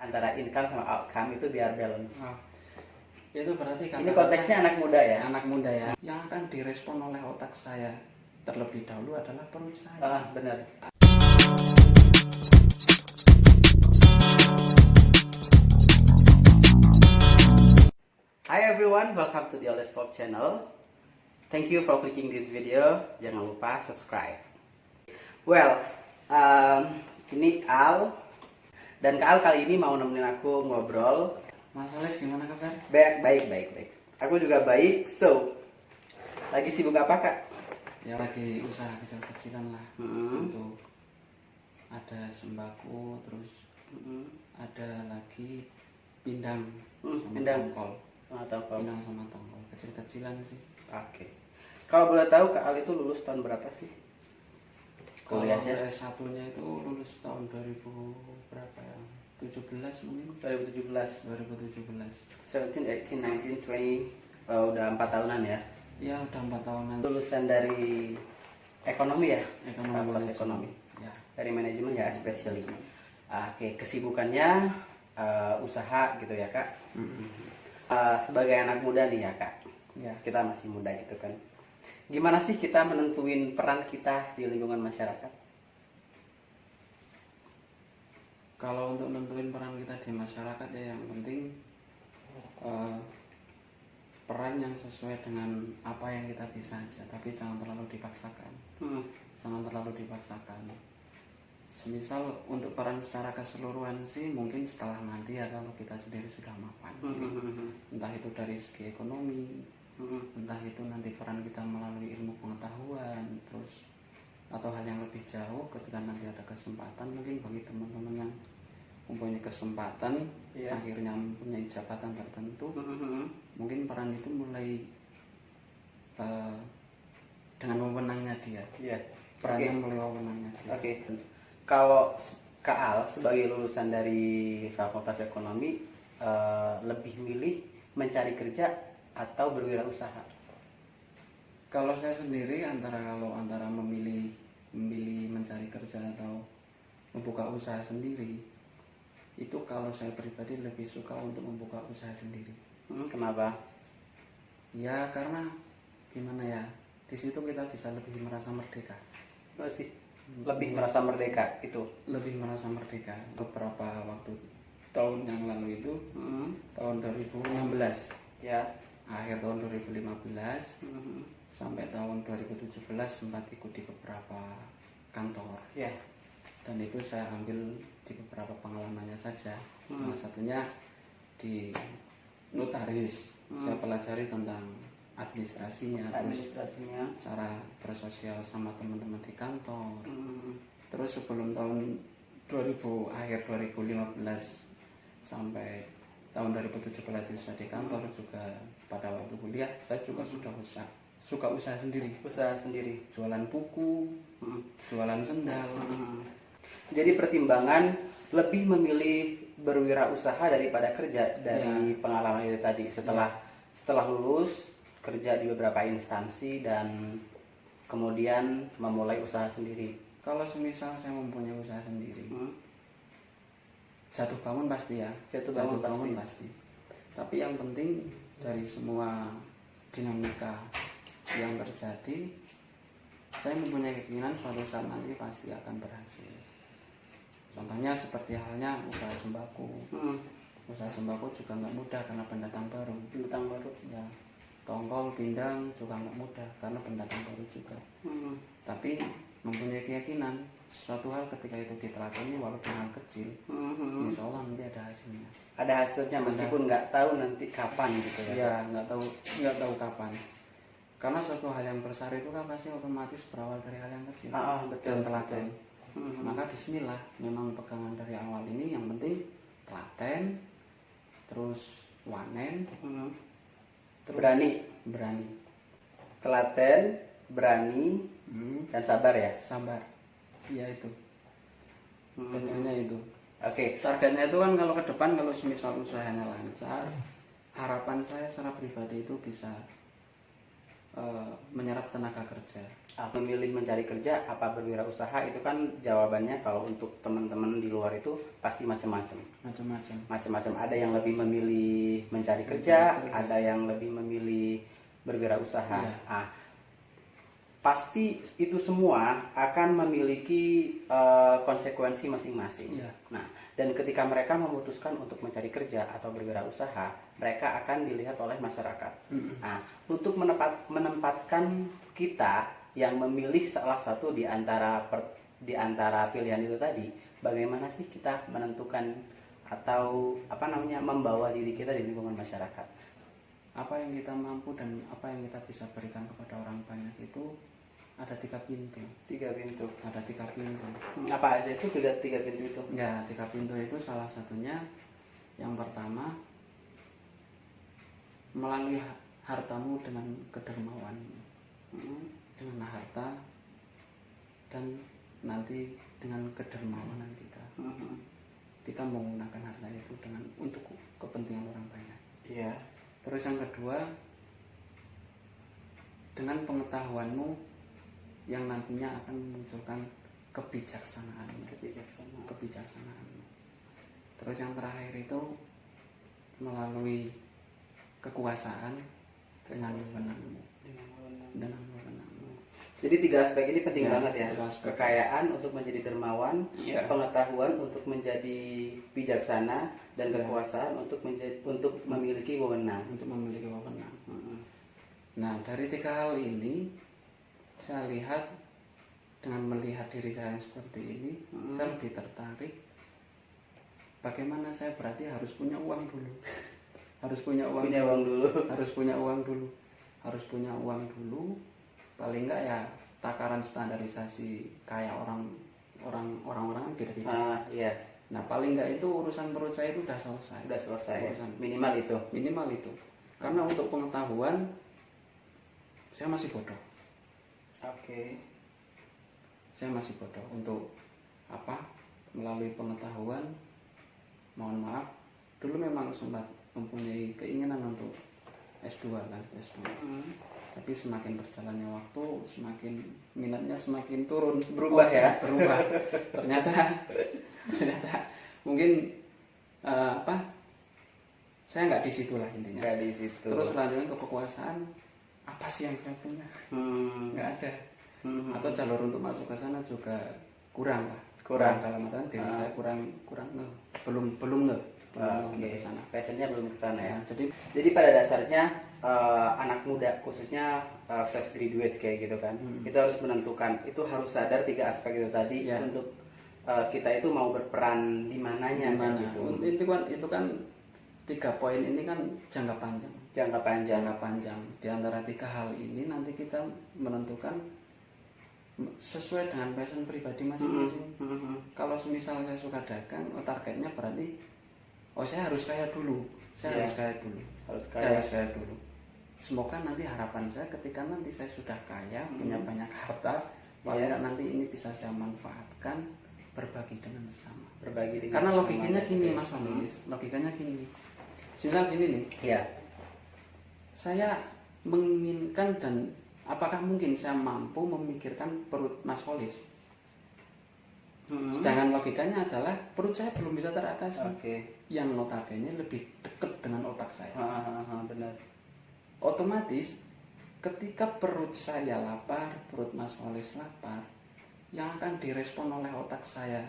antara income sama outcome itu biar balance. Oh, itu berarti Ini konteksnya anak muda ya. anak muda ya. Yang akan direspon oleh otak saya terlebih dahulu adalah perut saya. Benar. Hi everyone, welcome to the Oles Pop channel. Thank you for clicking this video. Jangan lupa subscribe. Well, ini Al, dan Kak Al kali ini mau nemenin aku ngobrol. Mas Oles gimana kabar? Baik. Aku juga baik. So, lagi sibuk apa Kak? Ya lagi usaha kecil-kecilan lah. Untuk ada sembako, terus ada lagi pindang sama Pindang. tongkol. Atau apa? Pindang sama tongkol, kecil-kecilan sih. Oke. Kalau boleh tahu Kak Al itu lulus tahun berapa sih? Kalau Kuliahnya? S1-nya itu lulus tahun 2000 berapa ya? 17 mungkin. 2017. 2017. 17, 18, 19, 20. Udah 4 tahunan ya. Ya udah 4 tahunan. Lulusan dari ekonomi ya? Ekonomi Fakultas manajemen. ekonomi. Ya. Dari manajemen ya, especially. Oke, kesibukannya usaha gitu ya Kak. Sebagai anak muda nih ya Kak. Ya. Kita masih muda gitu kan. Gimana sih kita menentuin peran kita di lingkungan masyarakat? Kalau untuk nentuin peran kita di masyarakat ya yang penting peran yang sesuai dengan apa yang kita bisa aja, tapi jangan terlalu dipaksakan. Jangan terlalu dipaksakan. Semisal untuk peran secara keseluruhan sih mungkin setelah nanti ya kalau kita sendiri sudah mapan. Entah itu dari segi ekonomi, entah itu nanti peran kita melalui ilmu pengetahuan, terus atau hal yang lebih jauh ketika nanti ada kesempatan, mungkin bagi teman-teman yang mempunyai kesempatan akhirnya mempunyai jabatan tertentu, mungkin peran itu mulai dengan wewenangnya dia. Perannya mulai wewenangnya dia. Oke. Kalau Kak Al sebagai lulusan dari Fakultas Ekonomi lebih milih mencari kerja atau berwirausaha? Kalau saya sendiri antara memilih mencari kerja atau membuka usaha sendiri, itu kalau saya pribadi lebih suka untuk membuka usaha sendiri. Kenapa? Ya karena gimana ya, di situ kita bisa lebih merasa merdeka. Lebih merasa merdeka itu? Lebih merasa merdeka. Beberapa waktu tahun yang lalu itu, tahun 2016 ya, akhir tahun 2015 sampai tahun 2017 sempat ikut di beberapa kantor. Dan itu saya ambil di beberapa pengalamannya saja. Salah satunya di notaris. Saya pelajari tentang administrasinya, cara bersosial sama teman-teman di kantor. Terus sebelum tahun akhir 2015 sampai tahun 2017 itu saya di kantor juga. Pada waktu kuliah saya juga sudah suka usaha sendiri. Jualan buku, jualan sendal. Jadi pertimbangan lebih memilih berwirausaha daripada kerja dari pengalaman itu tadi. Setelah lulus kerja di beberapa instansi dan kemudian memulai usaha sendiri. Kalau semisal saya mempunyai usaha sendiri, jatuh bangun pasti ya. Jatuh bangun pasti. Tapi yang penting dari semua dinamika yang terjadi, saya mempunyai keyakinan suatu saat nanti pasti akan berhasil. Contohnya seperti halnya usaha sembako. Usaha sembako juga nggak mudah karena pendatang baru. Ya, tongkol, pindang juga nggak mudah karena pendatang baru juga. Tapi mempunyai keyakinan suatu hal ketika itu ditelakoni walaupun hal kecil, insya Allah nanti ada hasilnya. Ada hasilnya meskipun nggak tahu nanti kapan gitu ya. Ya nggak tahu kapan. Karena suatu hal yang besar itu kan pasti otomatis berawal dari hal yang kecil. Betul, dan telaten. Maka bismillah, memang pegangan dari awal ini yang penting telaten, terus wanen, terus berani. Telaten, berani, dan sabar ya. Sabar. Ya itu. Pegangannya itu. Oke. Targetnya itu kan kalau ke depan kalau semisal usahanya lancar, harapan saya secara pribadi itu bisa menyerap tenaga kerja. Memilih mencari kerja apa berwirausaha itu kan jawabannya kalau untuk teman-teman di luar itu pasti macam-macam. Macam-macam. Ada yang lebih memilih mencari kerja, ada yang lebih memilih berwirausaha. Iya. Pasti itu semua akan memiliki konsekuensi masing-masing. Iya. Nah, dan ketika mereka memutuskan untuk mencari kerja atau berwirausaha, mereka akan dilihat oleh masyarakat. Nah, untuk menempatkan kita yang memilih salah satu di antara pilihan itu tadi, bagaimana sih kita menentukan atau membawa diri kita di lingkungan masyarakat? Apa yang kita mampu dan apa yang kita bisa berikan kepada orang banyak itu ada 3 pintu. 3 pintu. Ada 3 pintu. Apa aja itu 3 pintu itu? Ya, 3 pintu itu salah satunya yang pertama melalui hartamu dengan kedermawan. Dengan harta dan nanti dengan kedermawanan kita. Kita menggunakan harta itu untuk kepentingan orang banyak. Iya. Terus yang kedua, dengan pengetahuanmu yang nantinya akan memunculkan kebijaksanaan. Terus yang terakhir itu melalui kekuasaan dengan wewenangmu. Jadi 3 aspek ini penting banget ya. Kekayaan untuk menjadi dermawan, pengetahuan untuk menjadi bijaksana, dan kekuasaan untuk memiliki wewenang. Nah, dari 3 hal ini saya lihat, dengan melihat diri saya seperti ini, saya lebih tertarik bagaimana saya berarti harus punya uang dulu. Harus punya uang dulu. Paling enggak ya takaran standarisasi kayak orang-orang kan beda-beda. Iya. Nah, paling enggak itu urusan perut saya itu udah selesai. Minimal itu. Karena untuk pengetahuan saya masih bodoh. Oke. Saya masih bodoh untuk melalui pengetahuan. Mohon maaf, dulu memang sempat mempunyai keinginan untuk S2 lanjut S2. Tapi semakin berjalannya waktu, semakin minatnya semakin turun, berubah. Ternyata mungkin saya nggak di situ lah intinya. Terus lanjutnya ke kekuasaan, apa sih yang saya punya? Nggak ada. Atau jalur untuk masuk ke sana juga kurang dalam artian diri saya belum ke sana. Passionnya belum ke sana ya. Jadi pada dasarnya anak muda khususnya fresh graduate kayak gitu kan, itu harus menentukan, itu harus sadar 3 aspek itu tadi untuk kita itu mau berperan di mananya gitu. Itu kan 3 poin ini kan jangka panjang. Di antara 3 hal ini nanti kita menentukan sesuai dengan passion pribadi masing-masing. Kalau semisal saya suka dagang, targetnya berarti saya harus kaya dulu. Harus kaya dulu. Semoga nanti harapan saya ketika nanti saya sudah kaya, punya banyak harta, paling enggak nanti ini bisa saya manfaatkan, berbagi dengan sesama. Karena logikanya gini Mas Famis, logikanya gini. Misal gini nih. Iya. Saya menginginkan dan apakah mungkin saya mampu memikirkan perut Mas Holis? Sedangkan logikanya adalah perut saya belum bisa teratasi. Yang notabene lebih dekat dengan otak saya. Benar. Otomatis ketika perut saya lapar, perut Mas Holis lapar, yang akan direspon oleh otak saya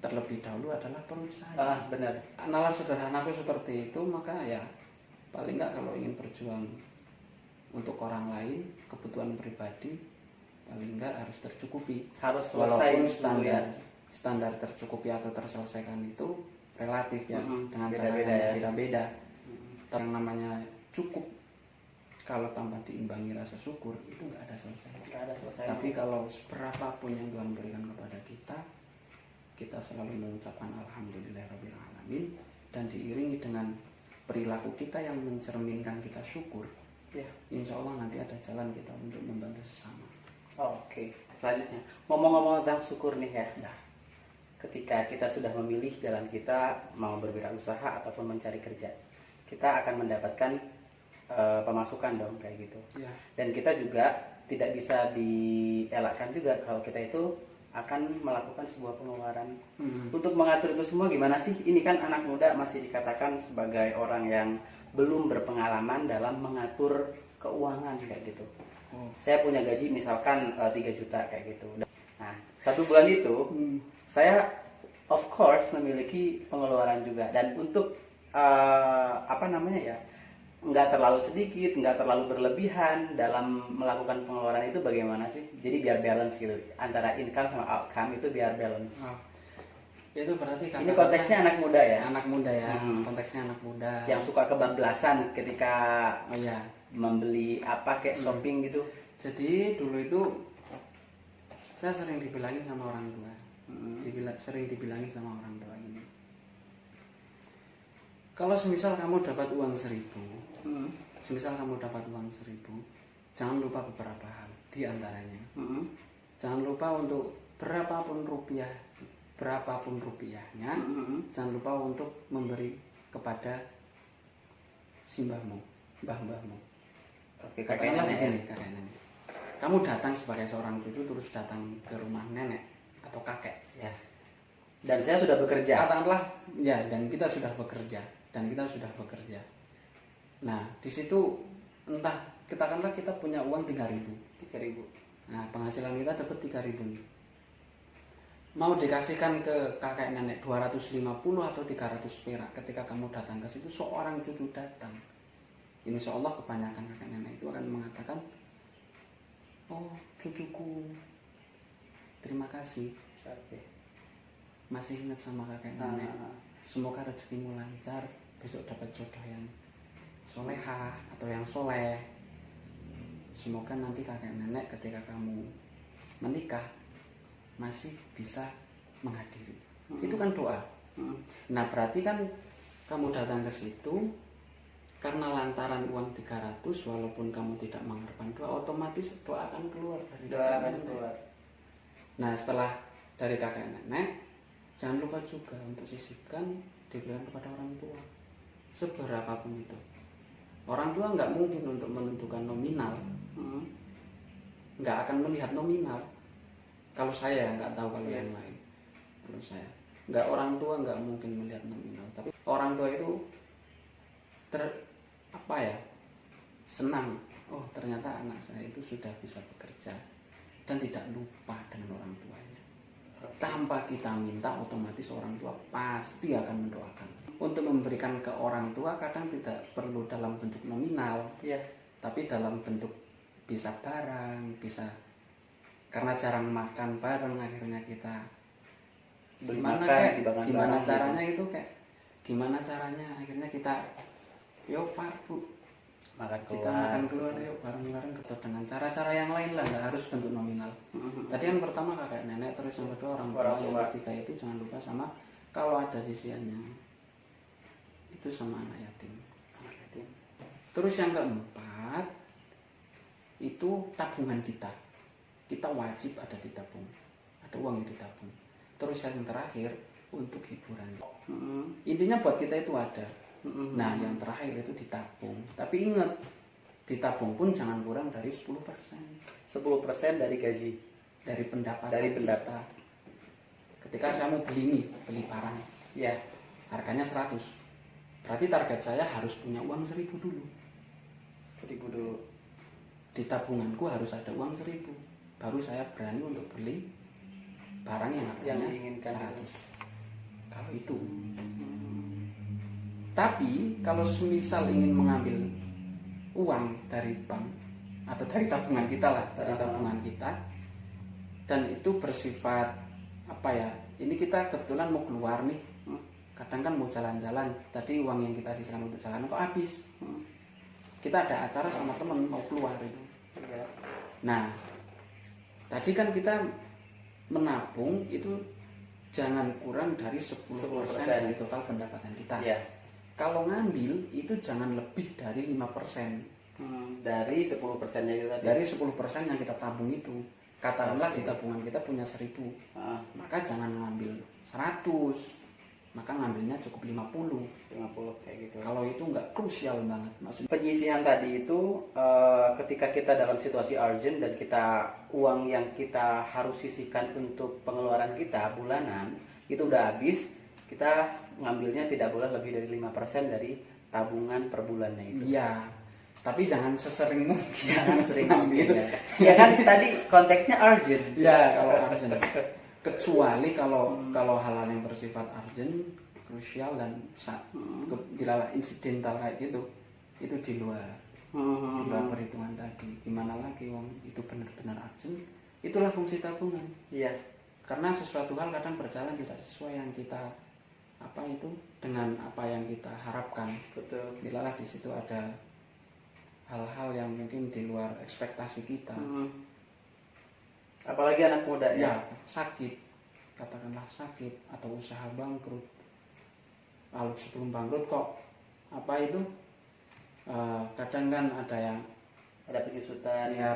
terlebih dahulu adalah perut saya. Benar. Nalar sederhanaku seperti itu, maka ya paling enggak kalau ingin berjuang untuk orang lain, kebutuhan pribadi paling enggak harus tercukupi. Walaupun standar tercukupi atau terselesaikan itu relatif ya, dengan cara yang beda-beda. Yang namanya cukup kalau tanpa diimbangi rasa syukur itu enggak ada selesai. Tapi kalau seberapapun yang Tuhan berikan kepada kita selalu mengucapkan alhamdulillahirabbil alamin, dan diiringi dengan perilaku kita yang mencerminkan kita syukur. Insya Allah nanti ada jalan kita untuk membantu sesama. Oke. Selanjutnya, ngomong-ngomong tentang syukur nih ya. Ketika kita sudah memilih jalan kita mau berwirausaha ataupun mencari kerja, kita akan mendapatkan pemasukan dong kayak gitu. Ya. Dan kita juga tidak bisa dielakkan juga kalau kita itu akan melakukan sebuah pengeluaran. Untuk mengatur itu semua gimana sih? Ini kan anak muda masih dikatakan sebagai orang yang belum berpengalaman dalam mengatur keuangan kayak gitu. Saya punya gaji misalkan 3 juta kayak gitu. Nah, 1 bulan itu saya of course memiliki pengeluaran juga, dan untuk apa namanya ya, nggak terlalu sedikit, nggak terlalu berlebihan dalam melakukan pengeluaran itu bagaimana sih? Jadi biar balance gitu, antara income sama outcome itu biar balance. Itu berarti ini konteksnya anak muda ya? Anak muda ya, konteksnya anak muda. Yang suka kebablasan ketika membeli apa kayak shopping gitu. Jadi dulu itu saya sering dibilangin sama orang tua, sering dibilangin sama orang tua ini. Kalau semisal kamu dapat uang 1.000, jangan lupa beberapa hal. Di antaranya, jangan lupa untuk berapapun rupiahnya, jangan lupa untuk memberi kepada simbahmu, mbah-mbahmu. Oke, katakanlah begini, kakek nenek. Kamu datang sebagai seorang cucu, terus datang ke rumah nenek atau kakek. Ya. Dan saya sudah bekerja. Katakanlah, ya, dan kita sudah bekerja. Nah, di situ entah, katakanlah kita punya uang 3.000. Nah, penghasilan kita dapat 3.000 nih. Mau dikasihkan ke kakek nenek 250 atau 300 perak. Ketika kamu datang ke situ, seorang cucu datang, insya Allah kebanyakan kakek nenek itu akan mengatakan, oh cucuku, terima kasih, masih ingat sama kakek nenek, semoga rezekimu lancar, besok dapat jodoh yang solehah atau yang soleh, semoga nanti kakek nenek ketika kamu menikah masih bisa menghadiri. Itu kan doa. Nah, berarti kan kamu datang ke situ karena lantaran uang 300, walaupun kamu tidak mengharapkan doa, otomatis doa akan keluar dari kakek nenek. Nah, setelah dari kakek nenek, jangan lupa juga untuk sisihkan diberikan kepada orang tua, seberapapun itu. Orang tua nggak mungkin untuk menentukan nominal, nggak akan melihat nominal. Kalau saya nggak tahu kalau yang lain. Kalau saya nggak, orang tua nggak mungkin melihat nominal, tapi orang tua itu senang. Oh, ternyata anak saya itu sudah bisa bekerja dan tidak lupa dengan orang tuanya. Tanpa kita minta, otomatis orang tua pasti akan mendoakan. Untuk memberikan ke orang tua kadang tidak perlu dalam bentuk nominal, tapi dalam bentuk bisa barang, bisa karena jarang makan bareng, akhirnya kita gimana caranya itu kayak gimana caranya akhirnya kita yo Pak Bu kita makan keluar yuk bareng-bareng, atau dengan cara-cara yang lain lah, nggak harus bentuk nominal. Tadi yang pertama kakek nenek, terus yang kedua orang tua, yang ketiga itu jangan lupa sama kalau ada sisiannya itu sama anak yatim. Terus yang keempat itu tabungan kita wajib ada ditabung, ada uang yang ditabung. Terus yang terakhir untuk hiburan. Intinya buat kita itu ada. Nah, yang terakhir itu ditabung. Tapi ingat, ditabung pun jangan kurang dari 10%. 10% dari gaji, dari pendapatan kita. Ketika saya mau beli barang, harganya 100. Berarti target saya harus punya uang 1.000 dulu. 1.000 dulu. Di tabunganku harus ada uang 1.000. Baru saya berani untuk beli barang yang harganya 100. Kalau itu. Tapi kalau semisal ingin mengambil uang dari bank atau dari tabungan kita lah, dari tabungan kita, dan itu bersifat ini kita kebetulan mau keluar nih, kadang kan mau jalan-jalan, tadi uang yang kita sisihkan untuk jalan kok habis, kita ada acara sama temen mau keluar itu. Nah, tadi kan kita menabung itu jangan kurang dari 10% dari total pendapatan kita. Kalau ngambil itu jangan lebih dari 5%. Dari 10%-nya itu tadi. Dari 10% yang kita tabung itu. Katakanlah di tabungan kita punya 1.000. Maka jangan ngambil 100. maka ngambilnya cukup 50 kayak gitu. Kalau itu nggak krusial banget maksudnya. Penyisihan tadi itu ketika kita dalam situasi urgent dan kita uang yang kita harus sisihkan untuk pengeluaran kita bulanan itu udah habis, kita ngambilnya tidak boleh lebih dari 5% dari tabungan per bulannya itu. Iya, tapi jangan sesering mungkin. Jangan sering ngambil. Ya kan tadi konteksnya urgent. Ya, kalau urgent. Kecuali kalau hal-hal yang bersifat urgent, krusial dan bila insidental kayak gitu, itu di luar perhitungan tadi. Gimana lagi wong itu benar-benar urgent, itulah fungsi tabungan. Iya. Karena sesuatu hal kadang berjalan tidak sesuai yang kita dengan apa yang kita harapkan. Betul. Bila di situ ada hal-hal yang mungkin di luar ekspektasi kita. Apalagi anak muda ya, sakit, katakanlah sakit atau usaha bangkrut. Lalu sebelum bangkrut kok kadang kan ada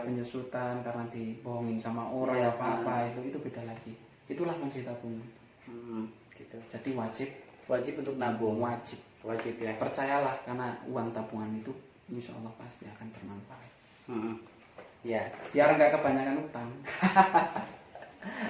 penyusutan karena dibohongin sama orang itu beda lagi. Itulah fungsi tabungan. Gitu. Jadi wajib untuk nabung. Wajib ya. Percayalah, karena uang tabungan itu insya Allah pasti akan bermanfaat. Ya. Biar nggak kebanyakan utang.